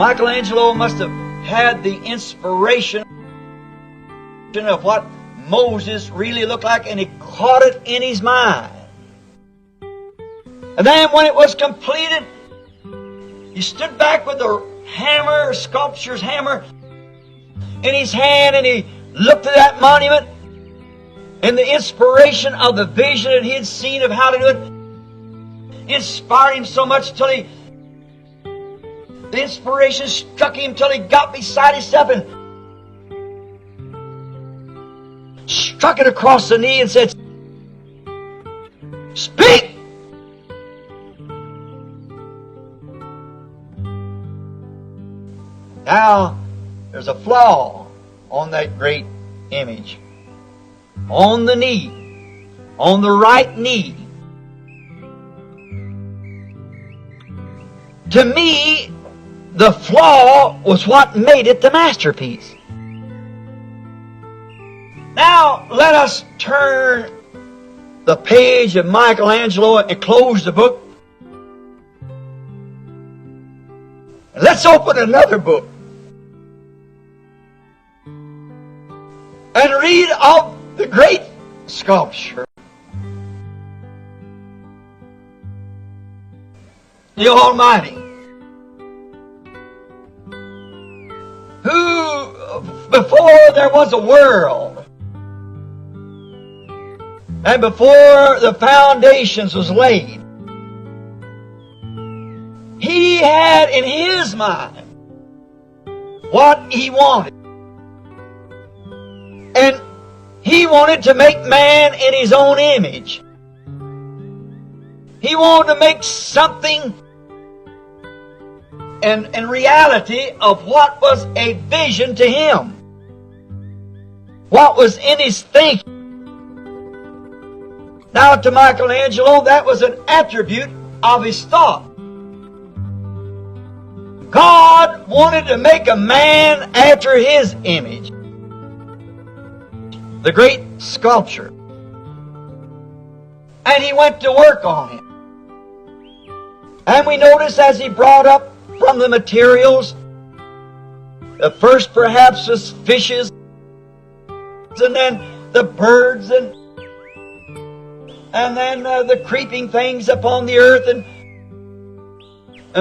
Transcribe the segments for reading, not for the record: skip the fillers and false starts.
Michelangelo must have had the inspiration of what Moses really looked like, and he caught it in his mind. And then when it was completed, he stood back with the hammer, sculpture's hammer, in his hand, and he looked at that monument, and the inspiration of the vision that he had seen of how to do it inspired him so much till the inspiration struck him till he got beside himself and struck it across the knee and said, "Speak!" Now, there's a flaw on that great image. On the knee, on the right knee. To me, the flaw was what made it the masterpiece. Now, let us turn the page of Michelangelo and close the book. Let's open another book and read of the great sculpture, the Almighty, who, before there was a world, and before the foundations was laid, He had in His mind what He wanted. And He wanted to make man in His own image. He wanted to make something in reality of what was a vision to Him. What was in His thinking. Now to Michelangelo, that was an attribute of his thought. God wanted to make a man after His image. The great sculpture. And He went to work on him. And we notice as He brought up from the materials, the first perhaps was fishes, and then the birds, and then the creeping things upon the earth, and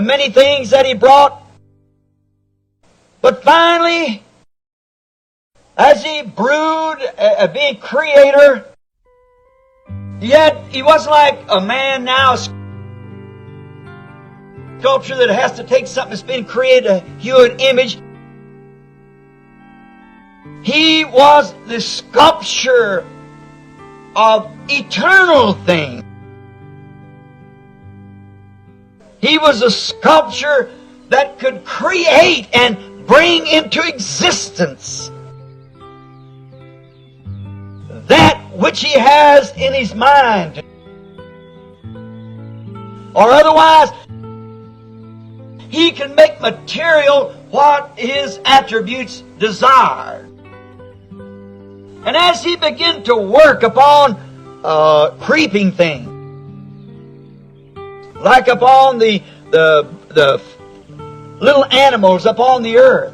many things that He brought. But finally, as He brewed, being creator, yet He wasn't like a man now, sculpture that has to take something that's been created, a hue and image. He was the sculpture of eternal things. He was a sculpture that could create and bring into existence that which He has in His mind. Or otherwise, He can make material what His attributes desired. And as He began to work upon creeping things, like upon the little animals upon the earth,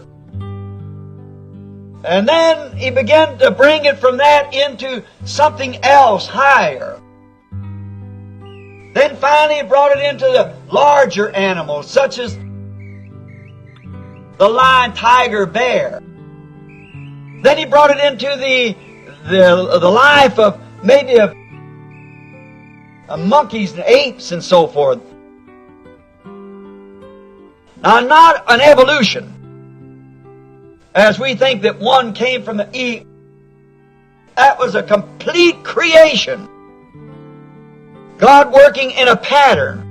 and then He began to bring it from that into something else higher. Then finally He brought it into the larger animals, such as the lion, tiger, bear. Then He brought it into the life of maybe of monkeys and apes and so forth. Now, not an evolution, as we think that one came from the Eve. That was a complete creation. God working in a pattern.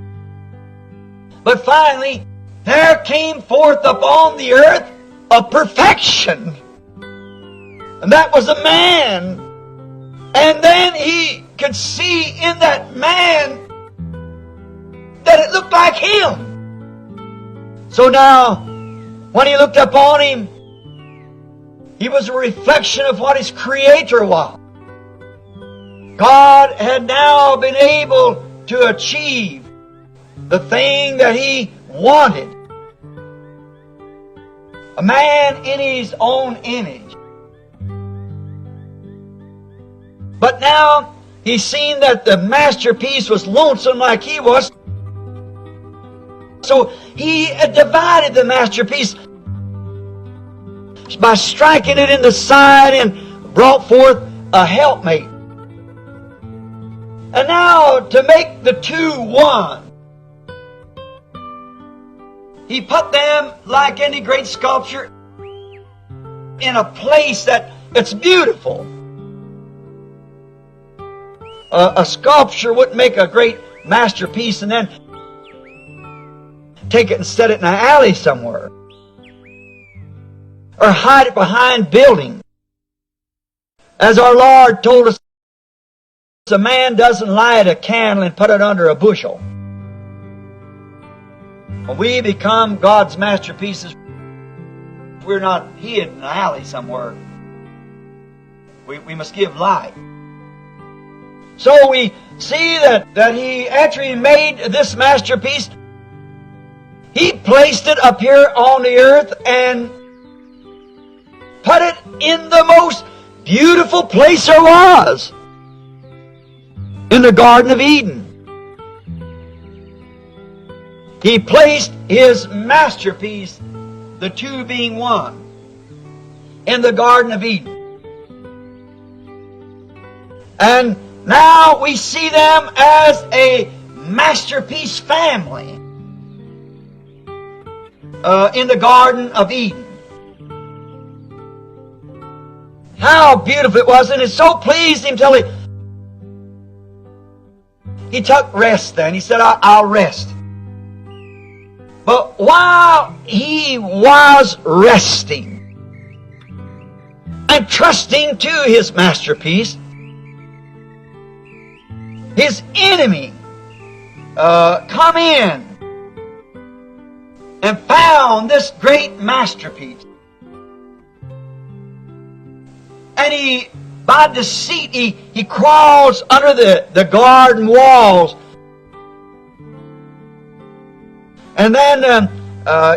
But finally, there came forth upon the earth a perfection. And that was a man. And then He could see in that man that it looked like Him. So now, when He looked upon him, he was a reflection of what his Creator was. God had now been able to achieve the thing that He wanted. A man in his own image. But now he's seen that the masterpiece was lonesome like he was. So he divided the masterpiece by striking it in the side and brought forth a helpmate. And now to make the two one, he put them like any great sculpture in a place that it's beautiful. A sculpture wouldn't make a great masterpiece and then take it and set it in an alley somewhere. Or hide it behind buildings. As our Lord told us, a man doesn't light a candle and put it under a bushel. When we become God's masterpieces, we're not hid in an alley somewhere. We must give light. So we see that he, after he made this masterpiece, he placed it up here on the earth and put it in the most beautiful place there was, in the Garden of Eden. He placed his masterpiece, the two being one, in the Garden of Eden. And now we see them as a masterpiece family in the Garden of Eden. How beautiful it was, and it so pleased him till he took rest then. He said, I'll rest. But while he was resting and trusting to his masterpiece, his enemy come in and found this great masterpiece. And he, by deceit, he crawls under the garden walls. And then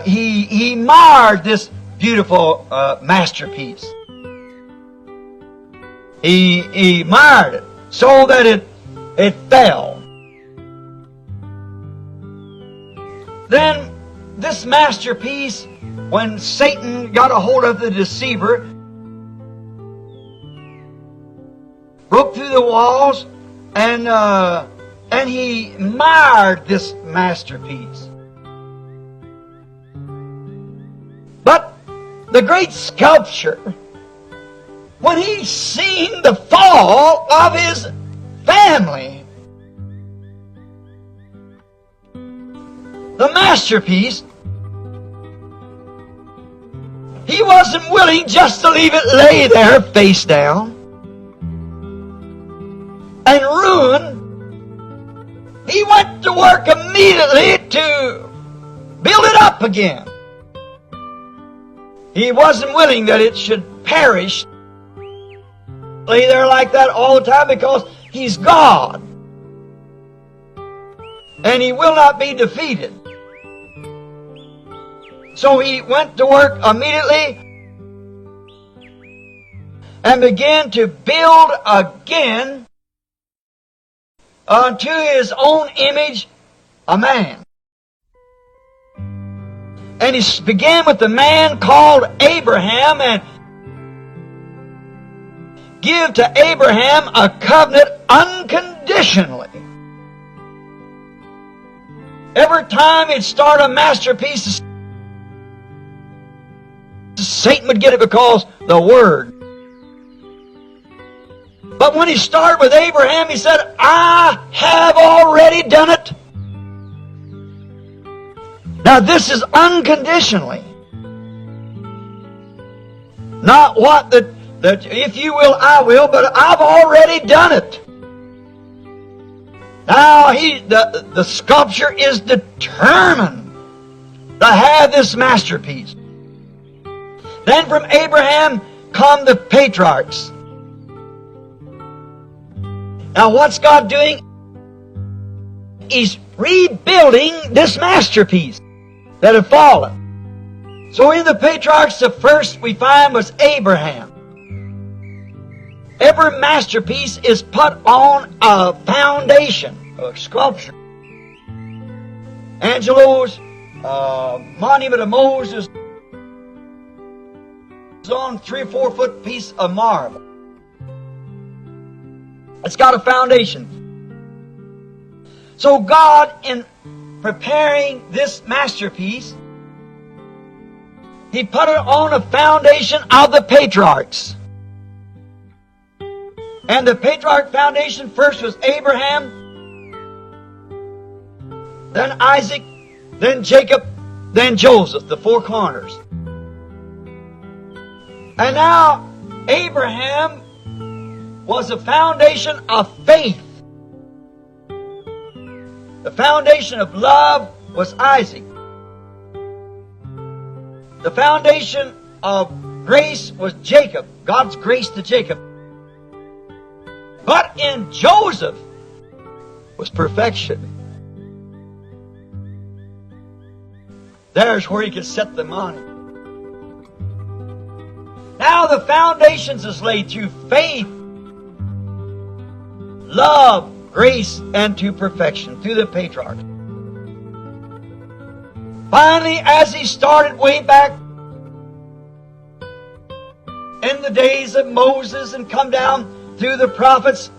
he marred this beautiful masterpiece. He marred it so that it fell. Then this masterpiece, when Satan got a hold of the deceiver, broke through the walls, and he marred this masterpiece. But the great sculptor, when he seen the fall of his family, the masterpiece, he wasn't willing just to leave it lay there face down and ruin. He went to work immediately to build it up again. He wasn't willing that it should perish, lay there like that all the time, because he's God. And he will not be defeated. So he went to work immediately and began to build again unto his own image a man. And he began with the man called Abraham, and give to Abraham a covenant unconditionally. Every time he'd start a masterpiece, Satan would get it because the Word. But when he started with Abraham, he said, I have already done it. Now this is unconditionally. Not what that if you will, I will, but I've already done it. Now the sculptor is determined to have this masterpiece. Then from Abraham come the patriarchs. Now what's God doing? He's rebuilding this masterpiece that had fallen. So in the patriarchs, the first we find was Abraham. Every masterpiece is put on a foundation, a sculpture. Angelo's Monument of Moses is on 3 or 4 foot piece of marble. It's got a foundation. So God, in preparing this masterpiece, He put it on a foundation of the patriarchs. And the patriarch foundation first was Abraham, then Isaac, then Jacob, then Joseph, the 4 corners. And now Abraham was the foundation of faith. The foundation of love was Isaac. The foundation of grace was Jacob, God's grace to Jacob. But in Joseph was perfection. There's where he could set the money. Now the foundations is laid through faith, love, grace, and to perfection through the patriarchs. Finally, as he started way back in the days of Moses and come down through the prophets,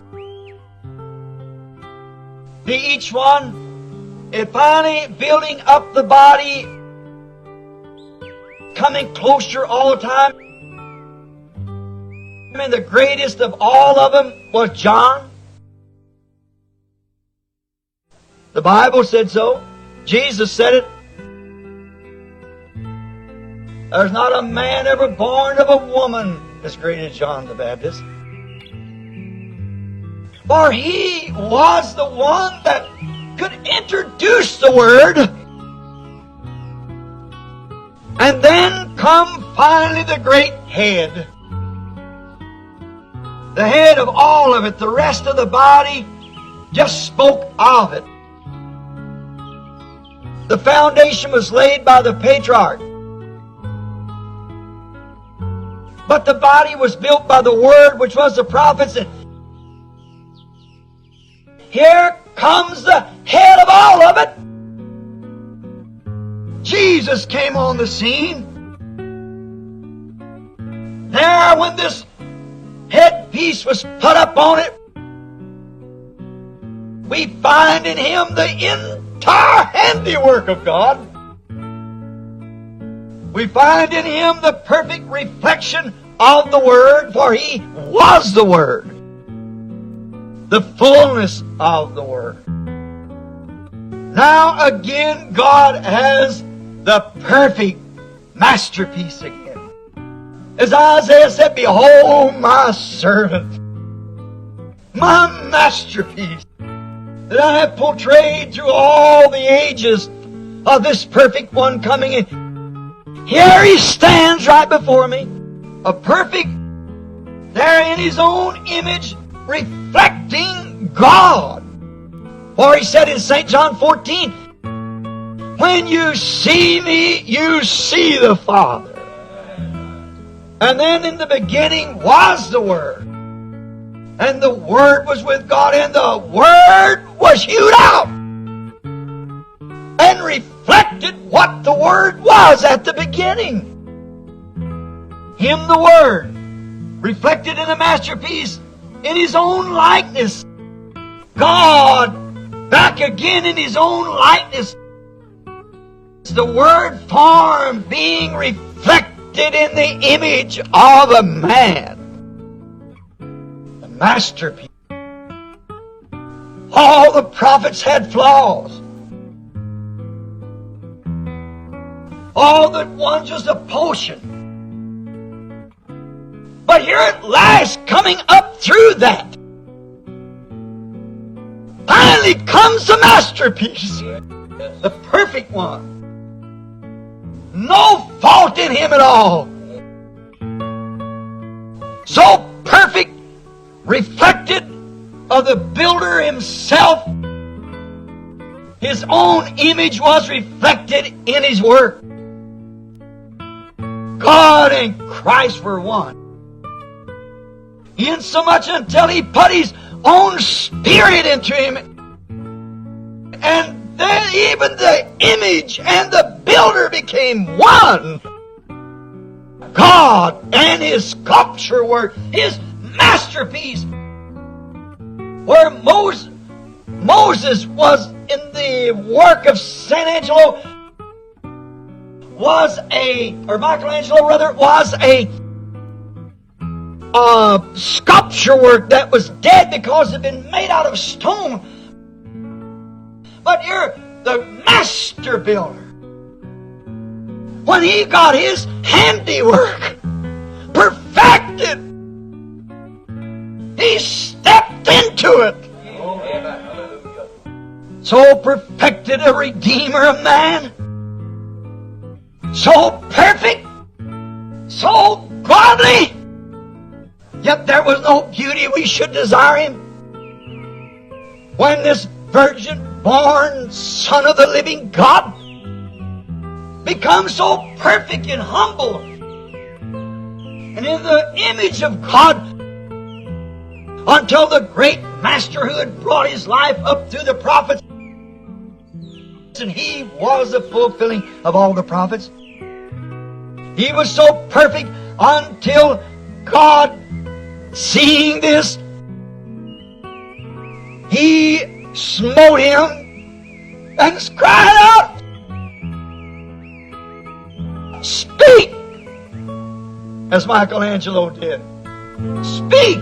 each one, and finally building up the body, coming closer all the time. And the greatest of all of them was John. The Bible said so. Jesus said it. There's not a man ever born of a woman as great as John the Baptist. For he was the one that could introduce the Word. And then come finally the great head. The head of all of it. The rest of the body just spoke of it. The foundation was laid by the patriarch. But the body was built by the Word, which was the prophets. And here comes the head of all of it. Jesus came on the scene. There, when this headpiece was put up on it, we find in Him the entire handiwork of God. We find in Him the perfect reflection of the Word, for He was the Word. The fullness of the Word. Now again, God has the perfect masterpiece again. As Isaiah said, behold my servant, my masterpiece, that I have portrayed through all the ages of this perfect one coming in. Here He stands right before me, a perfect, there in His own image, reflecting God. For He said in St. John 14, when you see me, you see the Father. And then in the beginning was the Word. And the Word was with God, and the Word was hewed out and reflected what the Word was at the beginning. Him, the Word, reflected in a masterpiece in His own likeness. God, back again in His own likeness. The Word form being reflected in the image of a man. The masterpiece. All the prophets had flaws. All that one's just a potion. But here at last, coming up through that, finally comes the masterpiece. The perfect one. No fault in Him at all. So perfect, reflected of the builder Himself. His own image was reflected in His work. God and Christ were one. Insomuch until He put His own Spirit into Him. And then even the image and the builder became one. God and His sculpture work, His masterpiece. Where Moses was in the work of Michelangelo was a sculpture work that was dead because it had been made out of stone. But here, the master builder, when he got his handiwork perfected, he stepped into it. So perfected a Redeemer of man, so perfect, so godly, yet there was no beauty we should desire Him. When this virgin-born Son of the living God becomes so perfect and humble and in the image of God, until the great Master who had brought His life up through the prophets, and He was the fulfilling of all the prophets. He was so perfect until God, seeing this, He smote Him and cried out, "Speak!" as Michelangelo did. Speak!